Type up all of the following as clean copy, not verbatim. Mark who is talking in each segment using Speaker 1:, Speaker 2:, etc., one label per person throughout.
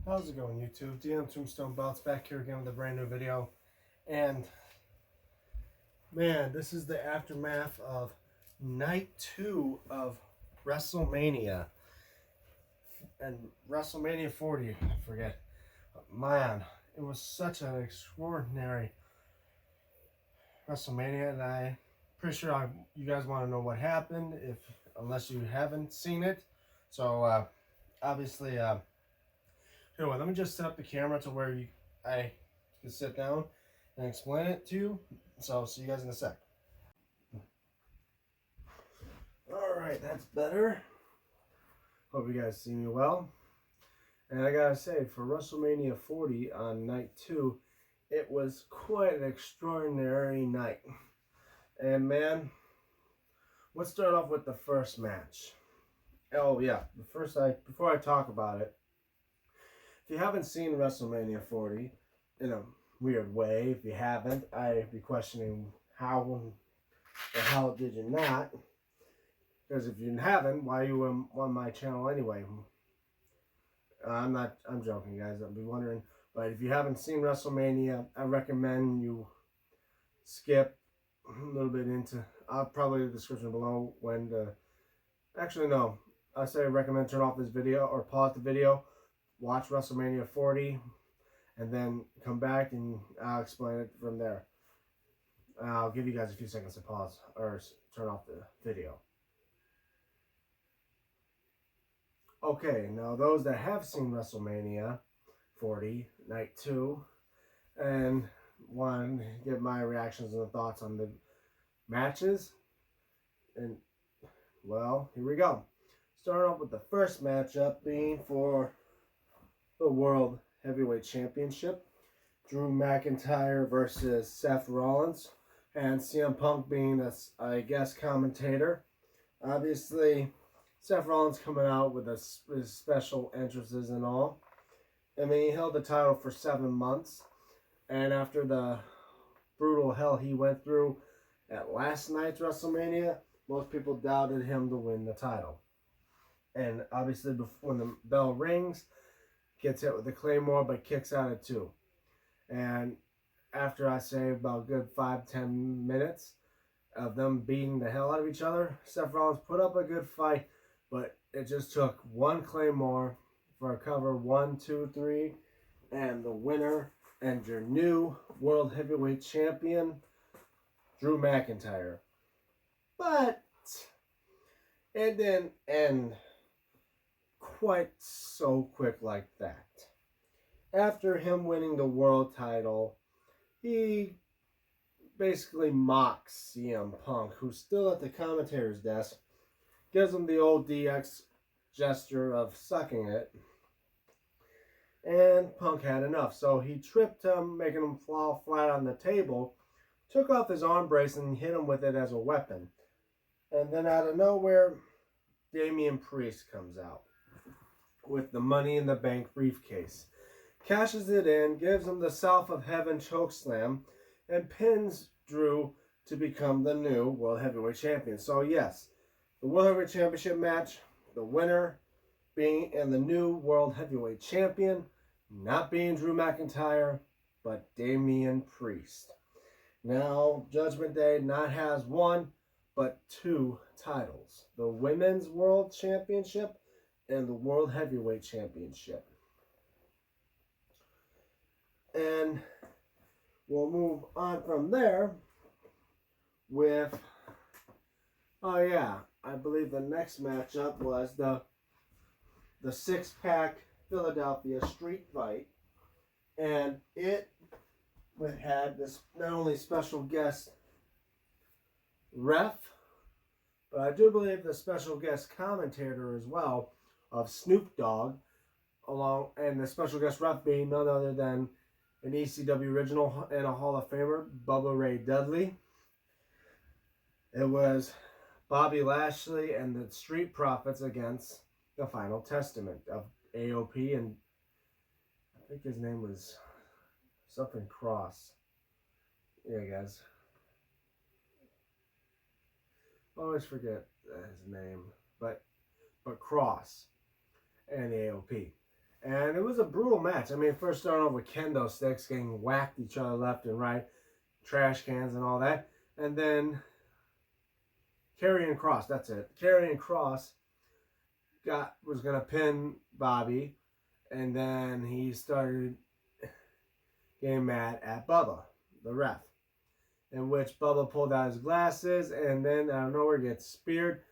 Speaker 1: How's it going, YouTube? DM Tombstone Bounce back here again with a brand new video. And man, this is the aftermath of night 2 of WrestleMania. And WrestleMania 40, I forget. Man, it was such an extraordinary WrestleMania, and I'm pretty sure you guys want to know what happened, unless you haven't seen it. So, obviously, anyway, let me just set up the camera to where I can sit down and explain it to you. So I'll see you guys in a sec. Alright, that's better. Hope you guys see me well. And I gotta say, for WrestleMania 40 on night 2, it was quite an extraordinary night. And man, let's start off with the first match. Oh yeah, before I talk about it, if you haven't seen WrestleMania 40, in a weird way, if you haven't, I'd be questioning how the hell did you not? Because if you haven't, why are you on my channel anyway? I'm joking, guys. I'll be wondering. But if you haven't seen WrestleMania, I recommend you skip a little bit into, I'll probably the description below when to, actually no, I say I recommend turn off this video or pause the video, watch WrestleMania 40, and then come back and I'll explain it from there. I'll give you guys a few seconds to pause or turn off the video. Okay, now those that have seen WrestleMania 40, Night 2, and want to get my reactions and thoughts on the matches, and well, here we go. Starting off with the first matchup being for the World Heavyweight Championship. Drew McIntyre versus Seth Rollins, and CM Punk being a guest commentator. Obviously, Seth Rollins coming out with his special entrances and all. I mean, he held the title for 7 months, and after the brutal hell he went through at last night's WrestleMania, most people doubted him to win the title. And obviously, when the bell rings, gets hit with the Claymore, but kicks out at 2. And after I say about a good 5-10 minutes of them beating the hell out of each other, Seth Rollins put up a good fight, but it just took one Claymore for a cover 1, 2, 3, and the winner and your new World Heavyweight Champion, Drew McIntyre. But it didn't end quite so quick like that. After him winning the world title, he basically mocks CM Punk, who's still at the commentator's desk, gives him the old DX gesture of sucking it, and Punk had enough. So he tripped him, making him fall flat on the table, took off his arm brace and hit him with it as a weapon. And then out of nowhere, Damian Priest comes out with the Money in the Bank briefcase, cashes it in, gives him the South of Heaven chokeslam, and pins Drew to become the new World Heavyweight Champion. So yes, the World Heavyweight Championship match, the winner being and the new World Heavyweight Champion, not being Drew McIntyre, but Damian Priest. Now, Judgment Day not has 1, but 2 titles. The Women's World Championship and the World Heavyweight Championship. And we'll move on from there with, oh yeah, I believe the next matchup was the 6-pack Philadelphia street fight. And it had this not only special guest ref, but I do believe the special guest commentator as well of Snoop Dogg, and the special guest ref being none other than an ECW original and a Hall of Famer, Bubba Ray Dudley. It was Bobby Lashley and the Street Profits against the Final Testament of AOP, and I think his name was something Cross. Yeah, guys. I always forget his name, but Cross and AOP. And it was a brutal match. I mean, first starting off with kendo sticks getting whacked each other left and right, trash cans and all that. And then Karrion Kross, that's it. Karrion Kross was going to pin Bobby, and then he started getting mad at Bubba, the ref, in which Bubba pulled out his glasses and then out of nowhere gets speared.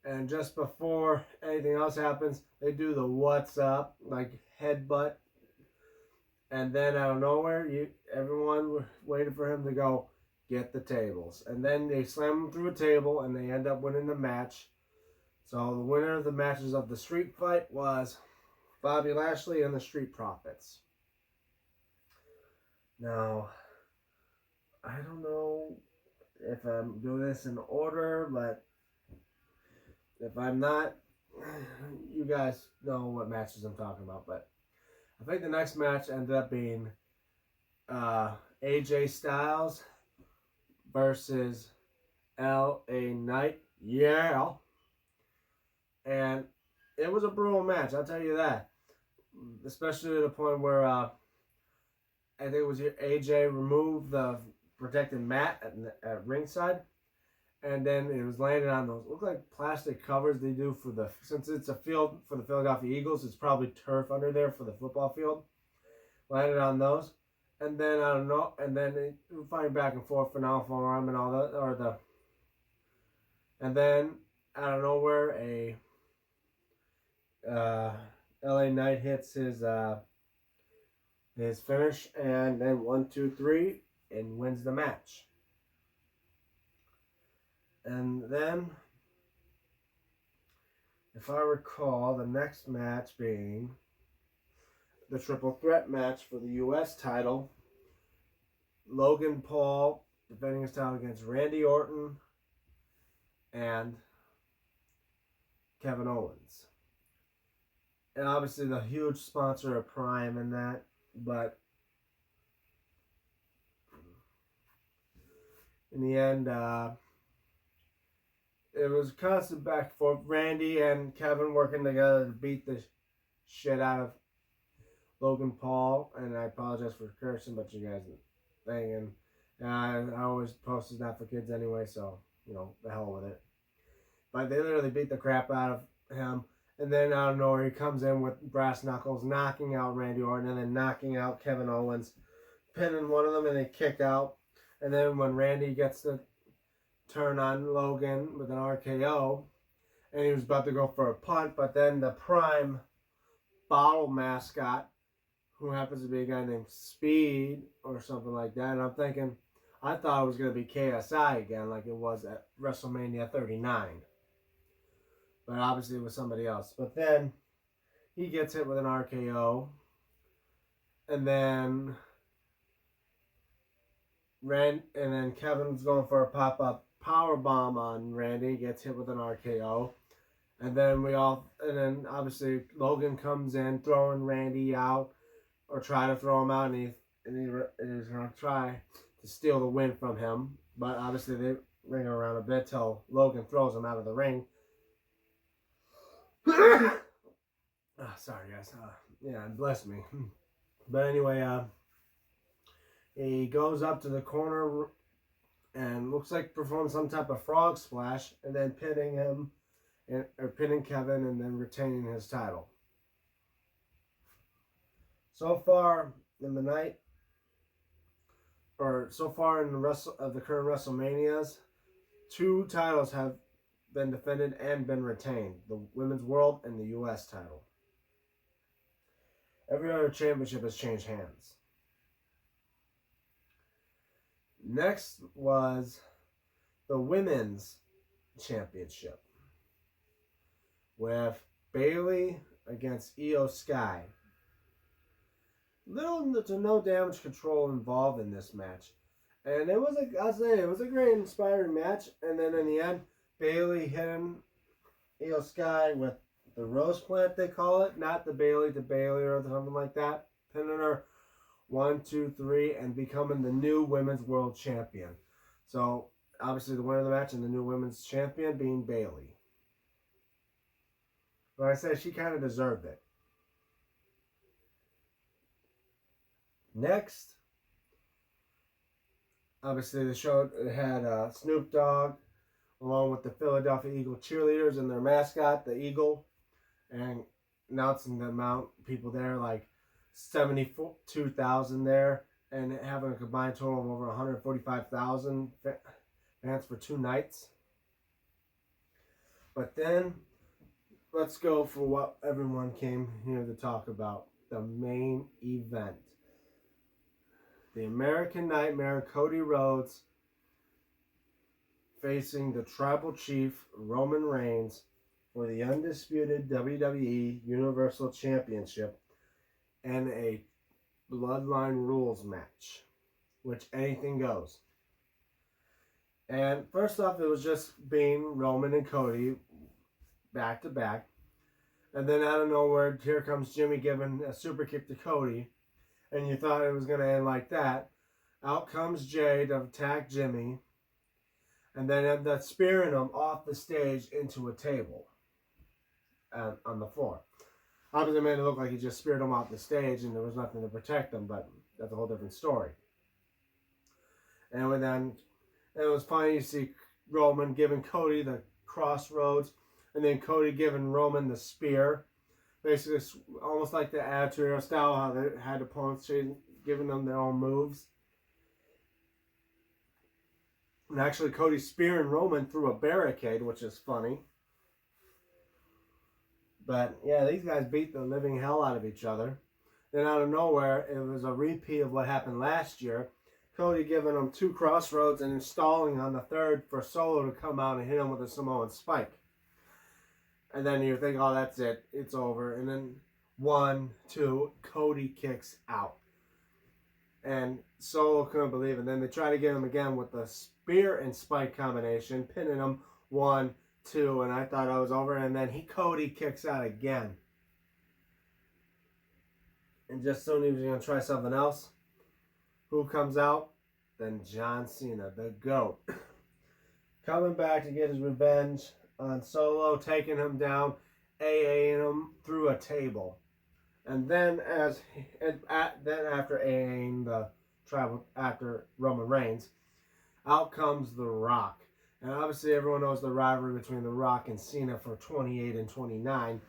Speaker 1: And just before anything else happens, they do the what's up, like headbutt. And then out of nowhere, everyone waited for him to go get the tables. And then they slam him through a table and they end up winning the match. So the winner of the matches of the street fight was Bobby Lashley and the Street Profits. Now, I don't know if I'm doing this in order, but if I'm not, you guys know what matches I'm talking about. But I think the next match ended up being AJ Styles versus LA Knight. Yeah. And it was a brutal match, I'll tell you that. Especially to the point where I think it was AJ removed the protected mat at ringside. And then it was landed on those, look like plastic covers they do since it's a field for the Philadelphia Eagles, it's probably turf under there for the football field. Landed on those. And then, I don't know, and then they were fighting back and forth for an alpha arm and all that, and then, out of nowhere, LA Knight hits his finish, and then 1, 2, 3, and wins the match. And then, if I recall, the next match being the triple threat match for the U.S. title. Logan Paul defending his title against Randy Orton and Kevin Owens. And obviously the huge sponsor of Prime in that, but in the end, it was constant back and forth. Randy and Kevin working together to beat the shit out of Logan Paul. And I apologize for cursing, but you guys are thinking. I always post is not for kids anyway, so, the hell with it. But they literally beat the crap out of him. And then out of nowhere, he comes in with brass knuckles, knocking out Randy Orton, and then knocking out Kevin Owens, pinning one of them, and they kick out. And then when Randy gets to turn on Logan with an RKO, and he was about to go for a punt, but then the Prime bottle mascot, who happens to be a guy named Speed or something like that, and I'm thinking, I thought it was going to be KSI again, like it was at WrestleMania 39. But obviously it was somebody else. But then he gets hit with an RKO, and then Kevin's going for a pop-up power bomb on Randy, gets hit with an RKO. And then obviously Logan comes in, throwing Randy out, or try to throw him out, and he's going to try to steal the win from him. But obviously they ring around a bit till Logan throws him out of the ring. Sorry guys. Bless me. But anyway, he goes up to the corner and looks like performs some type of frog splash, and then pinning Kevin, and then retaining his title. So far in the night, or so far in the current WrestleManias, 2 titles have been defended and been retained: the Women's World and the U.S. title. Every other championship has changed hands. Next was the Women's Championship with Bayley against Io Sky. Little to no damage control involved in this match. And it was a great inspiring match. And then in the end, Bayley hitting Io Sky with the rose plant, they call it, not the Bailey to Bailey or something like that. Pinning her 1, 2, 3, and becoming the new Women's World Champion. So obviously the winner of the match and the new Women's Champion being Bayley. But I said she kind of deserved it. Next, obviously the show had Snoop Dogg along with the Philadelphia Eagle cheerleaders and their mascot, the Eagle, and announcing the amount of people there, like 72,000 there, and having a combined total of over 145,000 fans for 2 nights. But then, let's go for what everyone came here to talk about, the main event. The American Nightmare, Cody Rhodes, facing the Tribal Chief, Roman Reigns, for the undisputed WWE Universal Championship and a Bloodline Rules match, which anything goes. And first off, it was just being Roman and Cody back to back. And then out of nowhere, here comes Jimmy giving a super kick to Cody. And you thought it was going to end like that. Out comes Jay to attack Jimmy. And then ended up spearing him off the stage into a table on the floor. Obviously, it made it look like he just speared him off the stage and there was nothing to protect him, but that's a whole different story. And then it was funny to see Roman giving Cody the crossroads, and then Cody giving Roman the spear. Basically, almost like the Attitude Era style, how they had opponents giving them their own moves. And actually, Cody spearing Roman through a barricade, which is funny. But yeah, these guys beat the living hell out of each other. Then out of nowhere, it was a repeat of what happened last year. Cody giving him 2 crossroads and installing on the third for Solo to come out and hit him with a Samoan spike. And then you think, oh, that's it. It's over. And then 1, 2, Cody kicks out. And Solo couldn't believe it. And then they try to get him again with the spear and spike combination, pinning him 1, 2, and I thought I was over. And then Cody kicks out again. And just soon he was going to try something else. Who comes out? Then John Cena, the GOAT. Coming back to get his revenge on Solo, taking him down, AAing him through a table. And then after AAing the tribal, after Roman Reigns, out comes The Rock. And obviously everyone knows the rivalry between The Rock and Cena for 28 and 29.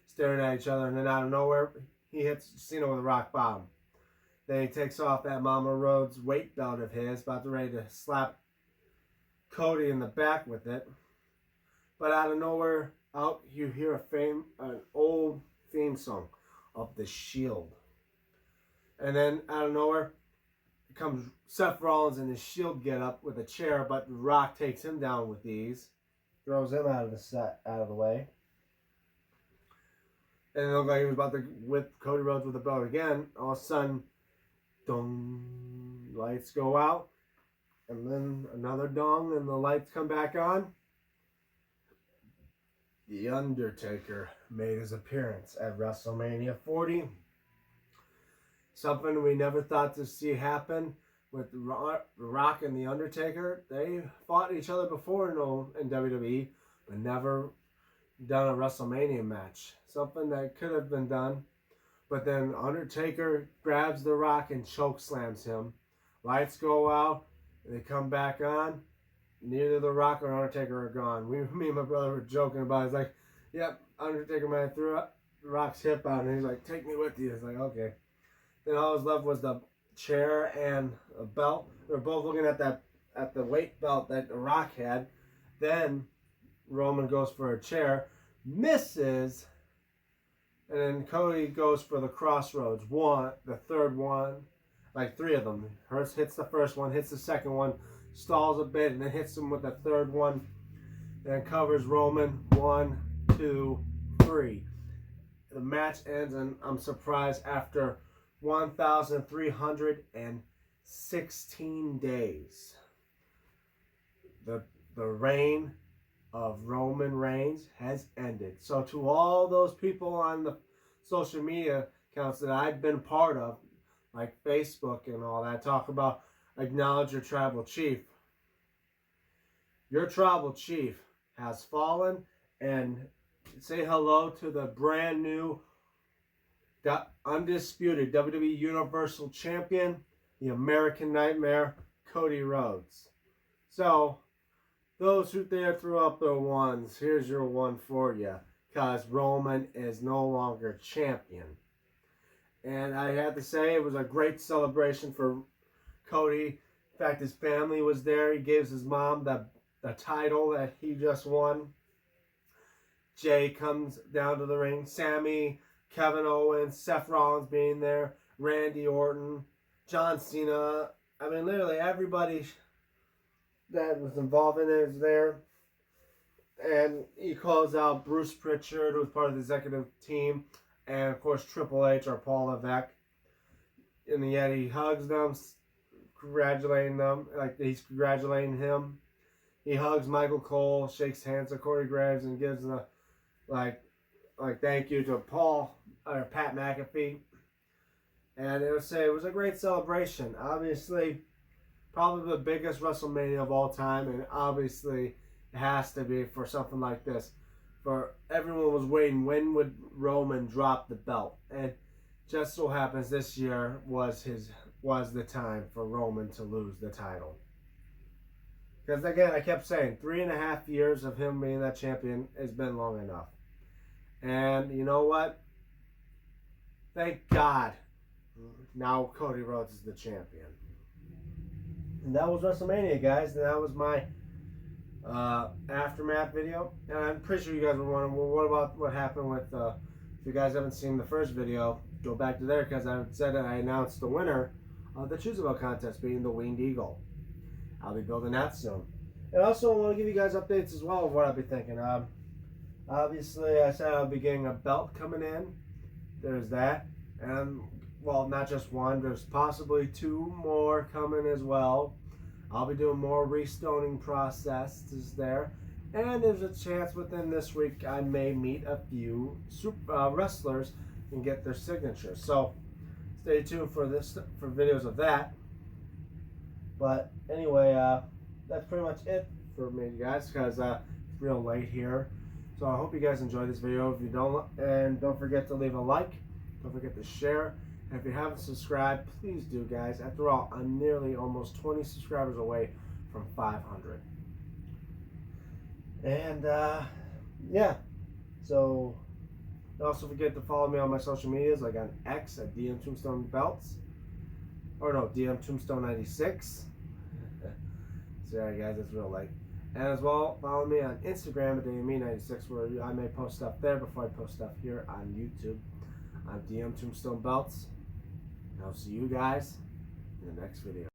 Speaker 1: Staring at each other, and then out of nowhere, he hits Cena with a rock bottom. Then he takes off that Mama Rhodes weight belt of his, about to ready to slap Cody in the back with it. But out of nowhere, out you hear an old theme song of The Shield. And then out of nowhere, comes Seth Rollins in his Shield get up with a chair, but The Rock takes him down with ease, throws him out of the way. And it looked like he was about to whip Cody Rhodes with the belt again. All of a sudden, dong, lights go out, and then another dong, and the lights come back on. The Undertaker made his appearance at WrestleMania 40. Something we never thought to see happen with The Rock and The Undertaker. They fought each other before in WWE, but never done a WrestleMania match. Something that could have been done. But then Undertaker grabs The Rock and choke slams him. Lights go out. They come back on. Neither The Rock or Undertaker are gone. Me and my brother were joking about it. It's like, yep, Undertaker man threw The Rock's hip out, and he's like, take me with you. It's like, okay. Then all was left was the chair and a belt. They were both looking at the weight belt that The Rock had. Then Roman goes for a chair, misses, and then Cody goes for the crossroads. The third one, like 3 of them. Hurst hits the first one, hits the second one, stalls a bit, and then hits him with the third one. Then covers Roman. 1, 2, 3. The match ends, and I'm surprised after 1,316 days. The reign of Roman Reigns has ended. So to all those people on the social media accounts that I've been part of, like Facebook and all that, talk about acknowledge your tribal chief. Your tribal chief has fallen, and say hello to the brand new the undisputed WWE Universal Champion, the American Nightmare, Cody Rhodes. So, those who there threw up their ones, here's your one for you. Because Roman is no longer champion. And I had to say, it was a great celebration for Cody. In fact, his family was there. He gives his mom the title that he just won. Jay comes down to the ring. Sammy, Kevin Owens, Seth Rollins being there. Randy Orton, John Cena. I mean, literally everybody that was involved in it is there. And he calls out Bruce Pritchard, who was part of the executive team. And, of course, Triple H or Paul Levesque. And yet he hugs them, congratulating them, like he's congratulating him. He hugs Michael Cole, shakes hands with Corey Graves, and gives a like thank you to Paul or Pat McAfee. And it was a great celebration. Obviously, probably the biggest WrestleMania of all time, and obviously it has to be for something like this. For everyone was waiting, when would Roman drop the belt? And just so happens this year was the time for Roman to lose the title. Because again, I kept saying 3.5 years of him being that champion has been long enough. And you know what? Thank God. Now Cody Rhodes is the champion. And that was WrestleMania, guys. And that was my aftermath video. And I'm pretty sure you guys were wondering, well, what about what happened with, if you guys haven't seen the first video, go back to there, because I said that I announced the winner of the Choose About contest being the Winged Eagle. I'll be building that soon. And also, I want to give you guys updates as well of what I'll be thinking. Obviously, I said I'll be getting a belt coming in. There's that. And, well, not just one. There's possibly 2 more coming as well. I'll be doing more restoning processes there. And there's a chance within this week I may meet a few wrestlers and get their signatures. So, stay tuned for videos of that. But anyway, that's pretty much it for me, guys, because it's real late here. So I hope you guys enjoyed this video. If you don't forget to leave a like. Don't forget to share. And if you haven't subscribed, please do, guys. After all, I'm nearly almost 20 subscribers away from 500. And yeah. So don't also forget to follow me on my social medias, like on X at DM Tombstone Belts. Or no, DM Tombstone 96. Sorry guys, it's real late. And as well, follow me on Instagram at DME96, where I may post stuff there before I post stuff here on YouTube. I'm DM Tombstone Belts. And I'll see you guys in the next video.